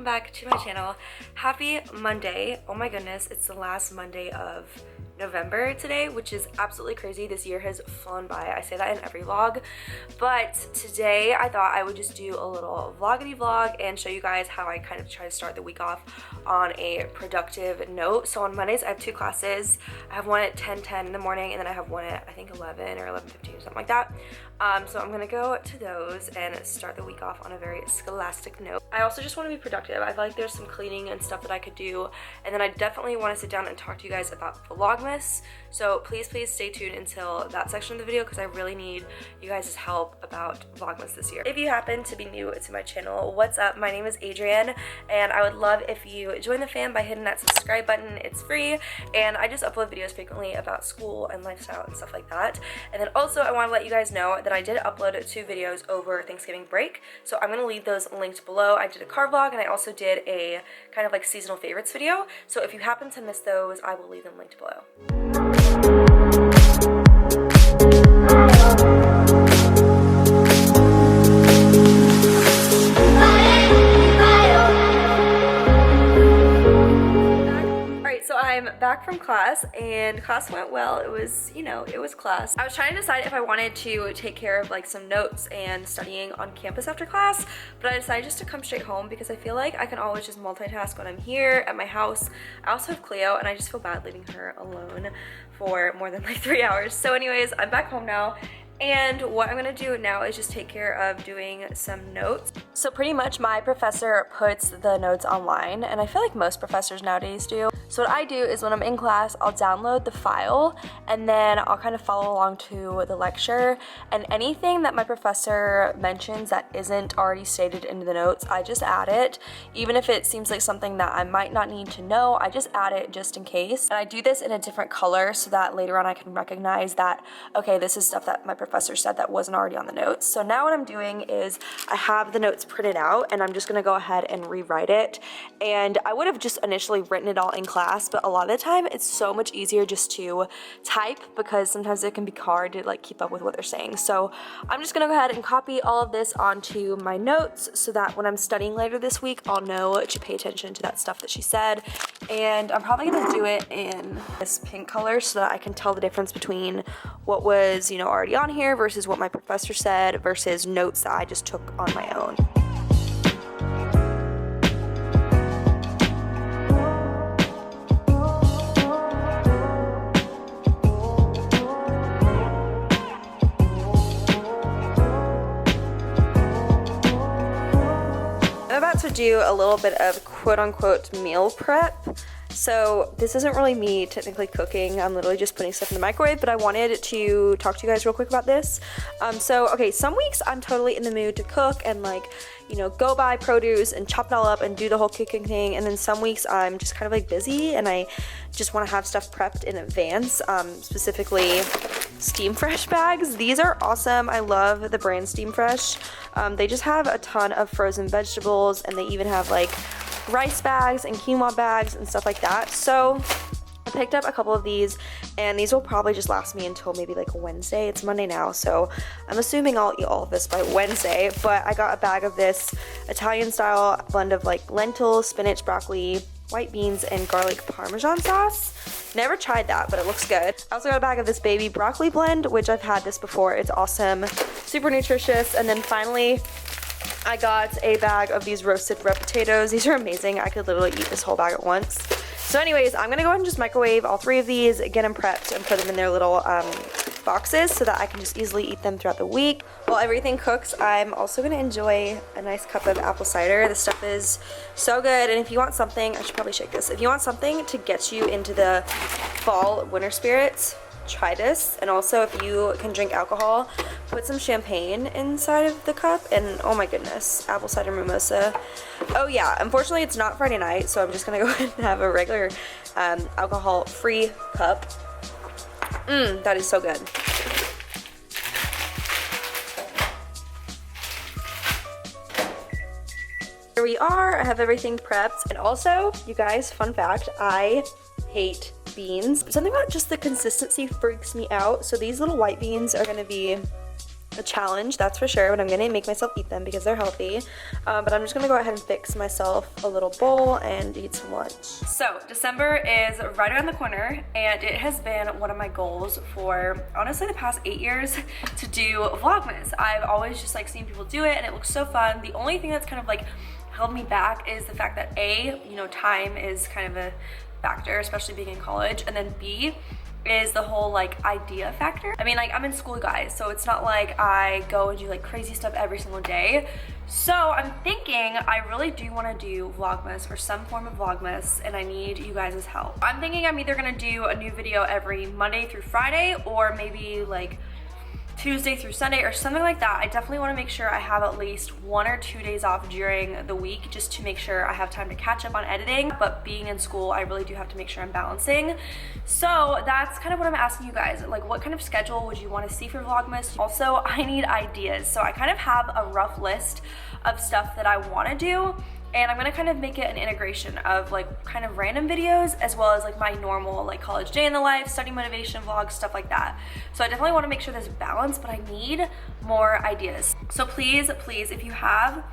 welcome back to my channel. Happy Monday. Oh my goodness, it's the last Monday of November today, which is absolutely crazy. This year has flown by. I say that in every vlog, but today I thought I would just do a little vloggity vlog and show you guys how I kind of try to start the week off on a productive note. So on Mondays I have two classes. I have one at 10:10 in the morning, and then I have one at I think 11 or 11:15 or something like that. So I'm gonna go to those and start the week off on a very scholastic note. I also just want to be productive. I feel like there's some cleaning and stuff that I could do, and then I definitely want to sit down and talk to you guys about vlogmas. So please stay tuned until that section of the video, because I really need you guys' help about vlogmas this year. If you happen to be new to my channel, what's up? My name is Adrienne, and I would love if you join the fam by hitting that subscribe button. It's free, and I just upload videos frequently about school and lifestyle and stuff like that. And then also I want to let you guys know that I did upload 2 videos over Thanksgiving break, so I'm going to leave those linked below. I did a car vlog, and I also did a kind of like seasonal favorites video, so if you happen to miss those, I will leave them linked below. I'm back from class, and class went well. It was, you know, it was class. I was trying to decide if I wanted to take care of like some notes and studying on campus after class, but I decided just to come straight home because I feel like I can always just multitask when I'm here at my house. I also have Cleo, and I just feel bad leaving her alone for more than like 3 hours. So anyways, I'm back home now. And what I'm gonna do now is just take care of doing some notes. So pretty much my professor puts the notes online, and I feel like most professors nowadays do. So what I do is when I'm in class, I'll download the file, and then I'll kind of follow along to the lecture. And anything that my professor mentions that isn't already stated in the notes, I just add it. Even if it seems like something that I might not need to know, I just add it just in case. And I do this in a different color so that later on I can recognize that, okay, this is stuff that my professor said that wasn't already on the notes. So now what I'm doing is I have the notes printed out, and I'm just gonna go ahead and rewrite it. And I would have just initially written it all in class, but a lot of the time it's so much easier just to type, because sometimes it can be hard to like keep up with what they're saying. So I'm just gonna go ahead and copy all of this onto my notes so that when I'm studying later this week, I'll know to pay attention to that stuff that she said. And I'm probably gonna do it in this pink color so that I can tell the difference between what was, you know, already on here versus what my professor said versus notes that I just took on my own. I'm about to do a little bit of quote-unquote meal prep. So this isn't really me technically cooking. I'm literally just putting stuff in the microwave, but I wanted to talk to you guys real quick about this. Okay, some weeks I'm totally in the mood to cook and like, you know, go buy produce and chop it all up and do the whole cooking thing. And then some weeks I'm just kind of like busy and I just want to have stuff prepped in advance, specifically Steam Fresh bags. These are awesome. I love the brand Steam Fresh. They just have a ton of frozen vegetables, and they even have like rice bags and quinoa bags and stuff like that. So I picked up a couple of these, and these will probably just last me until maybe like Wednesday. It's Monday now, so I'm assuming I'll eat all of this by Wednesday. But I got a bag of this Italian style blend of like lentils, spinach, broccoli, white beans, and garlic parmesan sauce. Never tried that, but it looks good. I also got a bag of this baby broccoli blend, which I've had this before. It's awesome, super nutritious. And then finally, I got a bag of these roasted red potatoes. These are amazing. I could literally eat this whole bag at once. So anyways, I'm gonna go ahead and just microwave all 3 of these, get them prepped, and put them in their little boxes so that I can just easily eat them throughout the week. While everything cooks, I'm also gonna enjoy a nice cup of apple cider. This stuff is so good, and if you want something, I should probably shake this. If you want something to get you into the fall winter spirits, try this. And also, if you can drink alcohol, put some champagne inside of the cup, and oh my goodness, apple cider mimosa. Oh yeah, unfortunately it's not Friday night, so I'm just gonna go ahead and have a regular alcohol-free cup. That is so good. Here we are. I have everything prepped. And also, you guys, fun fact, I hate beans. Something about just the consistency freaks me out. So these little white beans are gonna be a challenge, that's for sure, but I'm gonna make myself eat them because they're healthy. But I'm just gonna go ahead and fix myself a little bowl and eat some lunch. So December is right around the corner, and it has been one of my goals for honestly the past 8 years to do Vlogmas. I've always just like seen people do it and it looks so fun. The only thing that's kind of like held me back is the fact that A, you know, time is kind of a factor, especially being in college, and then B is the whole like idea factor. I mean, like, I'm in school, guys, so it's not like I go and do like crazy stuff every single day. So I'm thinking I really do want to do Vlogmas or some form of Vlogmas, and I need you guys' help. I'm thinking I'm either gonna do a new video every Monday through Friday, or maybe like Tuesday through Sunday or something like that. I definitely want to make sure I have at least 1 or 2 days off during the week just to make sure I have time to catch up on editing. But being in school, I really do have to make sure I'm balancing. So that's kind of what I'm asking you guys. Like, what kind of schedule would you want to see for Vlogmas? Also, I need ideas. So I kind of have a rough list of stuff that I want to do, and I'm gonna kind of make it an integration of like kind of random videos as well as like my normal like college day in the life, study motivation vlogs, stuff like that. So I definitely want to make sure there's balance, but I need more ideas. So please, if you have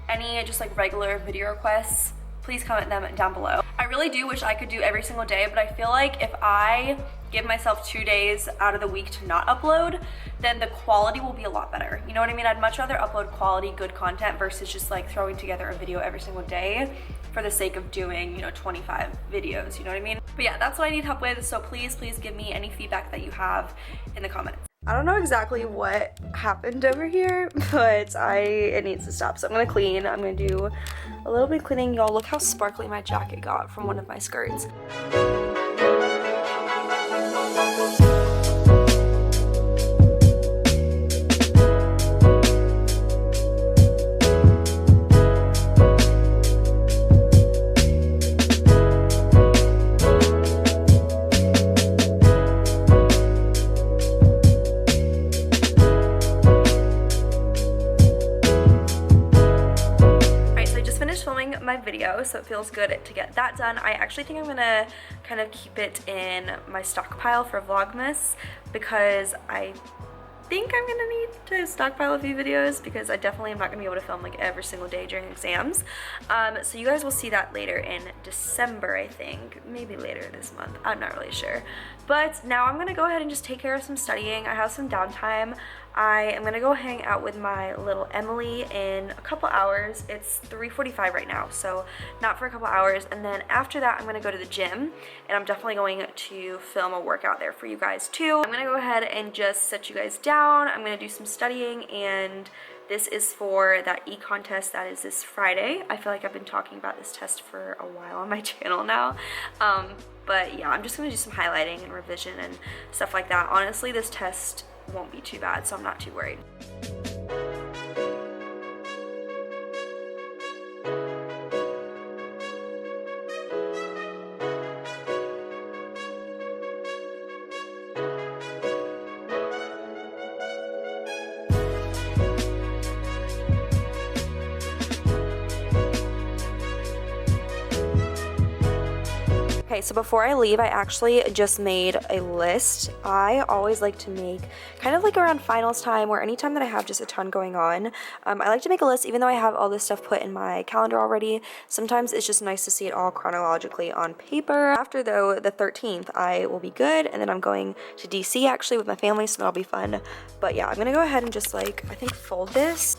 any just like regular video requests, please comment them down below. I really do wish I could do every single day, but I feel like if I give myself 2 days out of the week to not upload, then the quality will be a lot better. You know what I mean? I'd much rather upload quality, good content versus just like throwing together a video every single day for the sake of doing, you know, 25 videos, you know what I mean? But yeah, that's what I need help with, so please give me any feedback that you have in the comments. I don't know exactly what happened over here, but it needs to stop. So I'm gonna clean. I'm gonna do a little bit of cleaning. Y'all, look how sparkly my jacket got from one of my skirts. My video, so it feels good to get that done. I actually think I'm gonna kind of keep it in my stockpile for Vlogmas because I think I'm gonna need to stockpile a few videos because I definitely am not gonna be able to film like every single day during exams. So you guys will see that later in December, I think, maybe later this month, I'm not really sure. But now I'm gonna go ahead and just take care of some studying. I have some downtime. I am gonna go hang out with my little Emily in a couple hours. It's 3:45 right now, so not for a couple hours. And then after that, I'm gonna go to the gym, and I'm definitely going to film a workout there for you guys too. I'm gonna go ahead and just set you guys down. I'm gonna do some studying, and this is for that e-contest that is this Friday. I feel like I've been talking about this test for a while on my channel now. But yeah, I'm just gonna do some highlighting and revision and stuff like that. Honestly, this test won't be too bad, so I'm not too worried. Okay, so before I leave, I actually just made a list. I always like to make kind of like around finals time or anytime that I have just a ton going on. I like to make a list even though I have all this stuff put in my calendar already. Sometimes it's just nice to see it all chronologically on paper. After though the 13th, I will be good, and then I'm going to DC actually with my family, so that'll be fun. But yeah, I'm gonna go ahead and just like, I think fold this.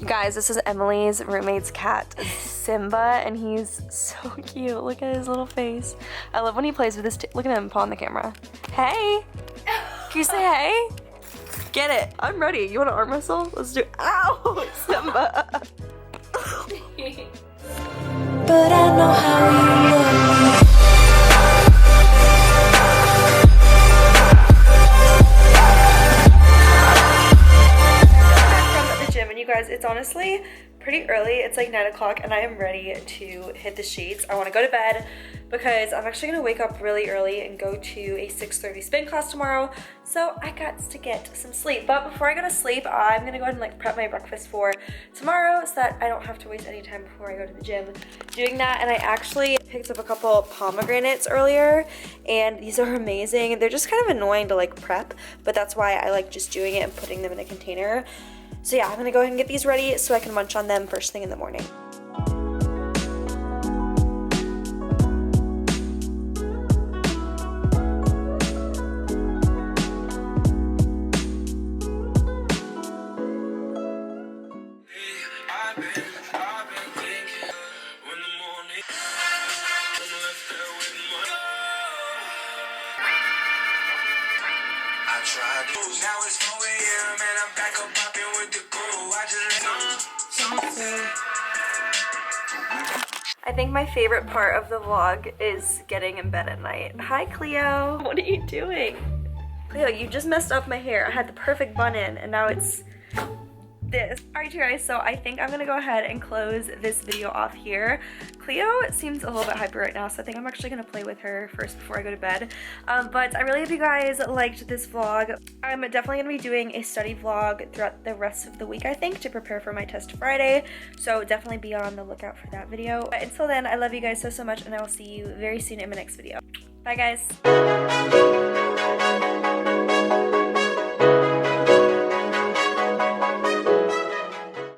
You guys, this is Emily's roommate's cat, Simba, and he's so cute. Look at his little face. I love when he plays with his, look at him, paw on the camera. Hey, can you say hey? Get it, I'm ready. You want to arm wrestle? Let's do it. Ow, Simba. But I know how you love me. Guys, it's honestly pretty early. It's like 9 o'clock and I am ready to hit the sheets. I want to go to bed because I'm actually gonna wake up really early and go to a 6:30 spin class tomorrow, so I got to get some sleep. But before I go to sleep, I'm gonna go ahead and like prep my breakfast for tomorrow so that I don't have to waste any time before I go to the gym doing that. And I actually picked up a couple pomegranates earlier, and these are amazing. They're just kind of annoying to like prep, but that's why I like just doing it and putting them in a container. So yeah, I'm gonna go ahead and get these ready so I can munch on them first thing in the morning. I think my favorite part of the vlog is getting in bed at night. Hi, Cleo. What are you doing? Cleo, you just messed up my hair. I had the perfect bun in, and now it's this. Alright, you guys, so I think I'm gonna go ahead and close this video off here. Cleo seems a little bit hyper right now, so I think I'm actually gonna play with her first before I go to bed. But I really hope you guys liked this vlog. I'm definitely gonna be doing a study vlog throughout the rest of the week, I think, to prepare for my test Friday. So definitely be on the lookout for that video. But until then, I love you guys so much, and I will see you very soon in my next video. Bye, guys.